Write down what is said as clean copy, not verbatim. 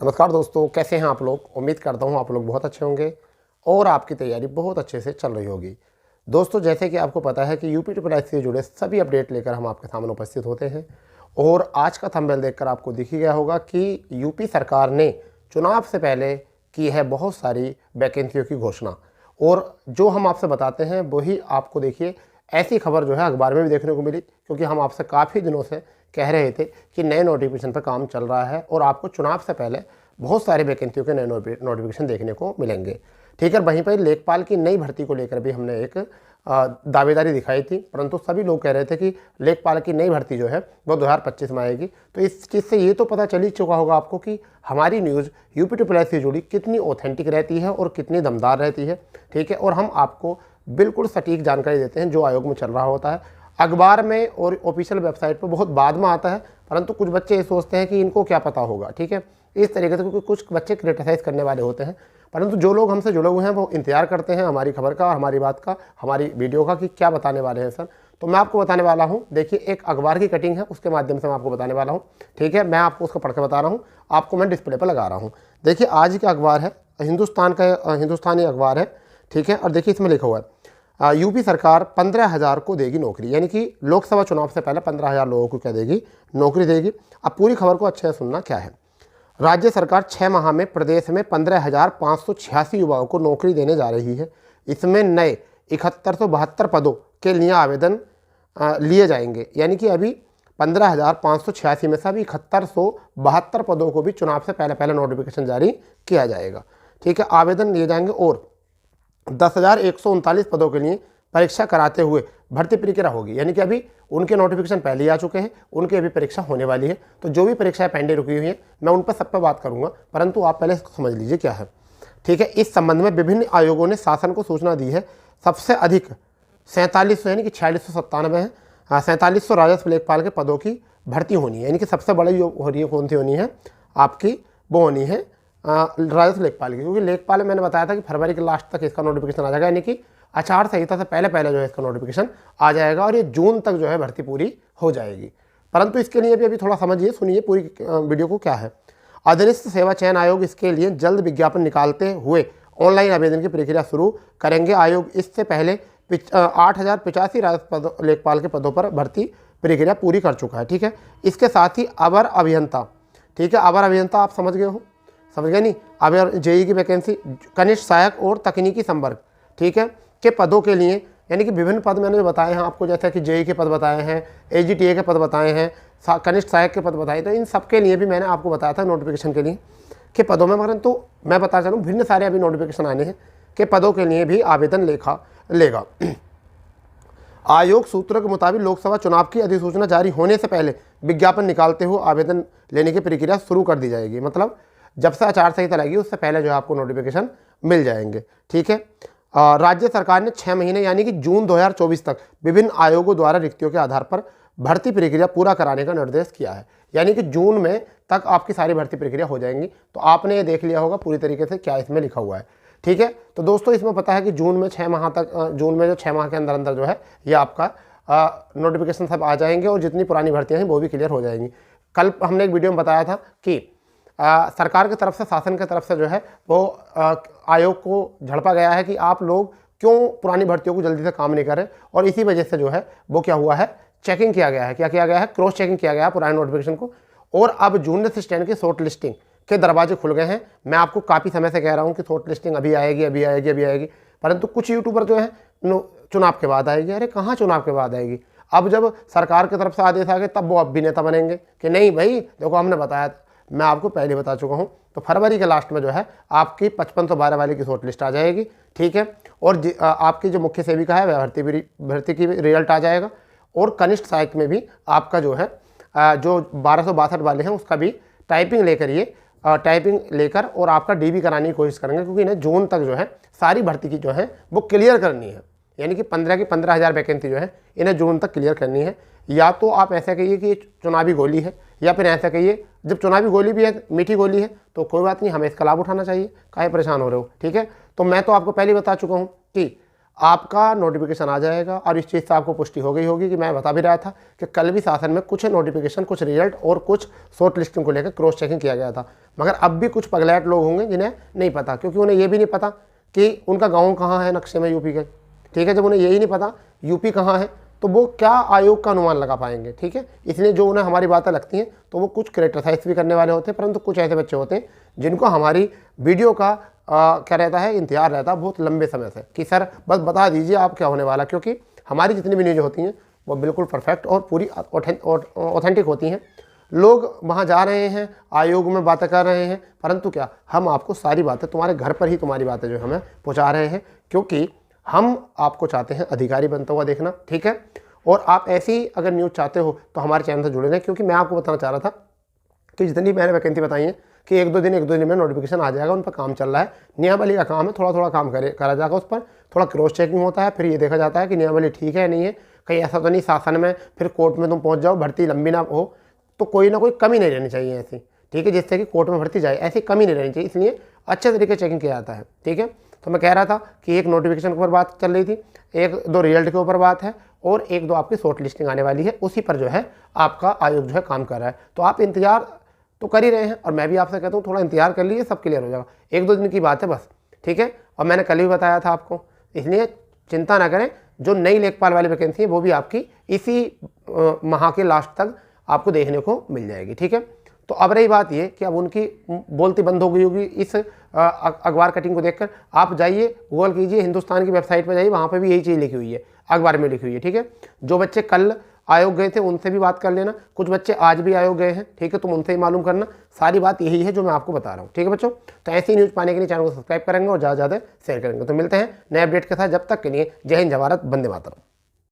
नमस्कार दोस्तों, कैसे हैं आप लोग। उम्मीद करता हूं आप लोग बहुत अच्छे होंगे और आपकी तैयारी बहुत अच्छे से चल रही होगी। दोस्तों, जैसे कि आपको पता है कि यूपी ट्रिपल एस से जुड़े सभी अपडेट लेकर हम आपके सामने उपस्थित होते हैं और आज का थंबनेल देखकर आपको दिख ही गया होगा कि यूपी सरकार ने चुनाव से पहले की है बहुत सारी वैकेंसियों की घोषणा। और जो हम आपसे बताते हैं वही आपको देखिए ऐसी खबर जो है अखबार में भी देखने को मिली, क्योंकि हम आपसे काफ़ी दिनों से कह रहे थे कि नए नोटिफिकेशन पर काम चल रहा है और आपको चुनाव से पहले बहुत सारे वैकेंसियों के नए नोटिफिकेशन देखने को मिलेंगे। ठीक है, वहीं पर लेखपाल की नई भर्ती को लेकर भी हमने एक दावेदारी दिखाई थी, परंतु सभी लोग कह रहे थे कि लेखपाल की नई भर्ती जो है वो 2025 में आएगी। तो इस चीज़ से ये तो पता चल ही चुका होगा आपको कि हमारी न्यूज़ यूपी ट्रिपल एस से जुड़ी कितनी ऑथेंटिक रहती है और कितनी दमदार रहती है। ठीक है, और हम आपको बिल्कुल सटीक जानकारी देते हैं जो आयोग में चल रहा होता है। अखबार में और ऑफिशियल वेबसाइट पर बहुत बाद में आता है, परंतु कुछ बच्चे ये सोचते हैं कि इनको क्या पता होगा। ठीक है, इस तरीके से, क्योंकि कुछ बच्चे क्रिटिसाइज करने वाले होते हैं, परंतु जो लोग हमसे जुड़े हुए हैं वो इंतजार करते हैं हमारी खबर का, हमारी बात का, हमारी वीडियो का कि क्या बताने वाले हैं सर। तो मैं आपको बताने वाला हूँ। देखिए, एक अखबार की कटिंग है, उसके माध्यम से मैं आपको बताने वाला हूँ। ठीक है, मैं आपको उसको पढ़ के बता रहा हूँ, आपको मैं डिस्प्ले पर लगा रहा हूँ। देखिए, आज का अखबार है, हिंदुस्तानी अखबार है। ठीक है, और देखिए इसमें लिखा हुआ है यूपी सरकार 15,000 को देगी नौकरी, यानी कि लोकसभा चुनाव से पहले 15,000 लोगों को क्या देगी, नौकरी देगी। अब पूरी खबर को अच्छे से सुनना क्या है। राज्य सरकार 6 माह में प्रदेश में 15,586 युवाओं को नौकरी देने जा रही है। इसमें नए 7172 पदों के लिए आवेदन लिए जाएंगे, यानी कि अभी 15,586 में से अभी 7172 पदों को भी चुनाव से पहले पहले नोटिफिकेशन जारी किया जाएगा। ठीक है, आवेदन लिए जाएंगे और 10,139 पदों के लिए परीक्षा कराते हुए भर्ती प्रक्रिया होगी, यानी कि अभी उनके नोटिफिकेशन पहले ही आ चुके हैं, उनकी अभी परीक्षा होने वाली है। तो जो भी परीक्षाएं पेंडिंग रुकी हुई हैं मैं उन पर सब पर बात करूंगा, परंतु आप पहले इसको समझ लीजिए क्या है। ठीक है, इस संबंध में विभिन्न आयोगों ने शासन को सूचना दी है। सबसे अधिक 4700 यानी कि 4697 है, 4700 राजस्व लेखपाल के पदों की भर्ती होनी है, यानी कि सबसे बड़ी जो हो रही है कौन सी होनी है आपकी, वो होनी है राजस्व लेखपाल की। क्योंकि लेखपाल मैंने बताया था कि फरवरी के लास्ट तक इसका नोटिफिकेशन आ जाएगा, यानी कि आचार संहिता से पहले पहले जो है इसका नोटिफिकेशन आ जाएगा और ये जून तक जो है भर्ती पूरी हो जाएगी। परंतु इसके लिए भी अभी थोड़ा समझिए, सुनिए पूरी वीडियो को क्या है। अधीनस्थ सेवा चयन आयोग इसके लिए जल्द विज्ञापन निकालते हुए ऑनलाइन आवेदन की प्रक्रिया शुरू करेंगे। आयोग इससे पहले 8,085 राजस्व लेखपाल के पदों पर भर्ती प्रक्रिया पूरी कर चुका है। ठीक है, इसके साथ ही अवर अभियंता, ठीक है, अवर अभियंता आप समझ गए हो, समझ गए नहीं, अब जेई की वैकेंसी, कनिष्ठ सहायक और तकनीकी संवर्ग, ठीक है, के पदों के लिए, यानी कि विभिन्न पद मैंने जो बताए हैं आपको, जैसे कि जेई के पद बताए हैं, एजीटीए के पद बताए हैं, कनिष्ठ सहायक के पद बताए, तो इन सब के लिए भी मैंने आपको बताया था नोटिफिकेशन के लिए के पदों में। परंतु मैं बता चलूँ भिन्न सारे अभी नोटिफिकेशन आने हैं के पदों के लिए भी आवेदन लेगा। आयोग सूत्रों के मुताबिक लोकसभा चुनाव की अधिसूचना जारी होने से पहले विज्ञापन निकालते हुए आवेदन लेने की प्रक्रिया शुरू कर दी जाएगी। मतलब जब से आचार संहिता लगेगी उससे पहले जो है आपको नोटिफिकेशन मिल जाएंगे। ठीक है, राज्य सरकार ने 6 महीने यानी कि जून 2024 तक विभिन्न आयोगों द्वारा रिक्तियों के आधार पर भर्ती प्रक्रिया पूरा कराने का निर्देश किया है, यानी कि जून में तक आपकी सारी भर्ती प्रक्रिया हो जाएंगी। तो आपने ये देख लिया होगा पूरी तरीके से क्या इसमें लिखा हुआ है। ठीक है, तो दोस्तों इसमें पता है कि जून में 6 माह तक, जून में जो 6 माह के अंदर अंदर जो है ये आपका नोटिफिकेशन सब आ जाएंगे और जितनी पुरानी भर्तियाँ हैं वो भी क्लियर हो जाएंगी। कल हमने एक वीडियो में बताया था कि सरकार की तरफ से, शासन की तरफ से जो है वो आयोग को झड़पा गया है कि आप लोग क्यों पुरानी भर्तियों को जल्दी से काम नहीं कर रहे, और इसी वजह से जो है वो क्या हुआ है, चेकिंग किया गया है। क्या किया गया है, क्रॉस चेकिंग किया गया है पुराने नोटिफिकेशन को, और अब जूनियर असिस्टेंट की शॉर्ट लिस्टिंग के दरवाजे खुल गए हैं। मैं आपको काफ़ी समय से कह रहा हूँ कि शॉर्ट लिस्टिंग अभी आएगी, अभी आएगी, अभी आएगी, परंतु कुछ यूट्यूबर जो है चुनाव के बाद आएगी। अरे कहाँ चुनाव के बाद आएगी, अब जब सरकार की तरफ से आदेश आ गए तब वो अभिनेता बनेंगे कि नहीं भाई देखो हमने बताया। मैं आपको पहले बता चुका हूं, तो फरवरी के लास्ट में जो है आपकी 5512 वाले की शॉर्ट लिस्ट आ जाएगी। ठीक है, और आपकी जो मुख्य सेविका है वह भर्ती की रिजल्ट आ जाएगा, और कनिष्ठ सहायक में भी आपका जो है जो 1262 वाले हैं उसका भी टाइपिंग लेकर और आपका डीबी कराने की कोशिश करेंगे, क्योंकि इन्हें जून तक जो है सारी भर्ती की जो है वो क्लियर करनी है, यानी कि 15,000 वैकेंसी जो है इन्हें जून तक क्लियर करनी है। या तो आप ऐसा कहिए कि ये चुनावी गोली है, या फिर ऐसा कहिए जब चुनावी गोली भी है, मीठी गोली है, तो कोई बात नहीं, हमें इसका लाभ उठाना चाहिए, काहे परेशान हो रहे हो। ठीक है, तो मैं तो आपको पहले बता चुका हूँ कि आपका नोटिफिकेशन आ जाएगा। और इस चीज़ से आपको पुष्टि हो गई होगी कि मैं बता भी रहा था कि कल भी शासन में कुछ नोटिफिकेशन, कुछ रिजल्ट और कुछ शॉर्ट लिस्टिंग को लेकर क्रॉस चेकिंग किया गया था। मगर अब भी कुछ पगलैट लोग होंगे जिन्हें नहीं पता, क्योंकि उन्हें ये भी नहीं पता कि उनका गाँव कहाँ है नक्शे में यूपी के। ठीक है, जब उन्हें यही नहीं पता यूपी कहाँ है तो वो क्या आयोग का अनुमान लगा पाएंगे। ठीक है, इसलिए जो उन्हें हमारी बातें लगती हैं तो वो कुछ क्रिटिसाइज भी करने वाले होते हैं, परंतु कुछ ऐसे बच्चे होते हैं जिनको हमारी वीडियो का क्या रहता है, इंतजार रहता है बहुत लंबे समय से कि सर बस बता दीजिए आप क्या होने वाला। क्योंकि हमारी जितनी भी न्यूज़ होती हैं वो बिल्कुल परफेक्ट और पूरी ऑथेंटिक होती हैं। लोग वहाँ जा रहे हैं, आयोग में बातें कर रहे हैं, परंतु क्या हम आपको सारी बातें तुम्हारे घर पर ही तुम्हारी बातें जो हमें पहुँचा रहे हैं, क्योंकि हम आपको चाहते हैं अधिकारी बनता हुआ देखना। ठीक है, और आप ऐसी अगर न्यूज़ चाहते हो तो हमारे चैनल से जुड़े रहें, क्योंकि मैं आपको बताना चाह रहा था कि जितनी मैंने वैकेंसी बताई है कि एक दो दिन में नोटिफिकेशन आ जाएगा, उन पर काम चल रहा है। नियमावली का काम है, थोड़ा थोड़ा काम करा जाएगा, उस पर थोड़ा क्रॉस चेकिंग होता है, फिर ये देखा जाता है कि नियमावली ठीक है नहीं है। कहीं ऐसा तो नहीं शासन में फिर कोर्ट में तुम पहुँच जाओ, भर्ती लंबी ना हो, तो कोई ना कोई कमी नहीं रहनी चाहिए ऐसी। ठीक है, जिससे कि कोर्ट में भर्ती जाए, ऐसी कमी नहीं रहनी चाहिए, इसलिए अच्छे तरीके चेकिंग किया जाता है। ठीक है, तो मैं कह रहा था कि एक नोटिफिकेशन के ऊपर बात चल रही थी, एक दो रिजल्ट के ऊपर बात है, और एक दो आपकी शॉर्ट लिस्टिंग आने वाली है, उसी पर जो है आपका आयोग जो है काम कर रहा है। तो आप इंतजार तो कर ही रहे हैं, और मैं भी आपसे कहता हूँ थोड़ा इंतजार कर लीजिए, सब क्लियर हो जाएगा। एक दो दिन की बात है बस। ठीक है, और मैंने कल भी बताया था आपको, इसलिए चिंता ना करें। जो नई लेखपाल वाली वैकेंसी है वो भी आपकी इसी माह के लास्ट तक आपको देखने को मिल जाएगी। ठीक है, तो अब रही बात ये कि अब उनकी बोलती बंद हो गई होगी इस अखबार कटिंग को देखकर। आप जाइए, गूगल कीजिए, हिंदुस्तान की वेबसाइट पर जाइए, वहाँ पर भी यही चीज़ लिखी हुई है, अखबार में लिखी हुई है। ठीक है, जो बच्चे कल आयोग गए थे उनसे भी बात कर लेना, कुछ बच्चे आज भी आयोग गए हैं। ठीक है, तुम उनसे ही मालूम करना। सारी बात यही है जो मैं आपको बता रहा हूँ। ठीक है बच्चों, तो ऐसी न्यूज़ पाने के लिए चैनल को सब्सक्राइब करेंगे और ज़्यादा से ज़्यादा शेयर करेंगे। तो मिलते हैं नए अपडेट के साथ, जब तक के लिए जय हिंद, जय भारत, वंदे मातरम।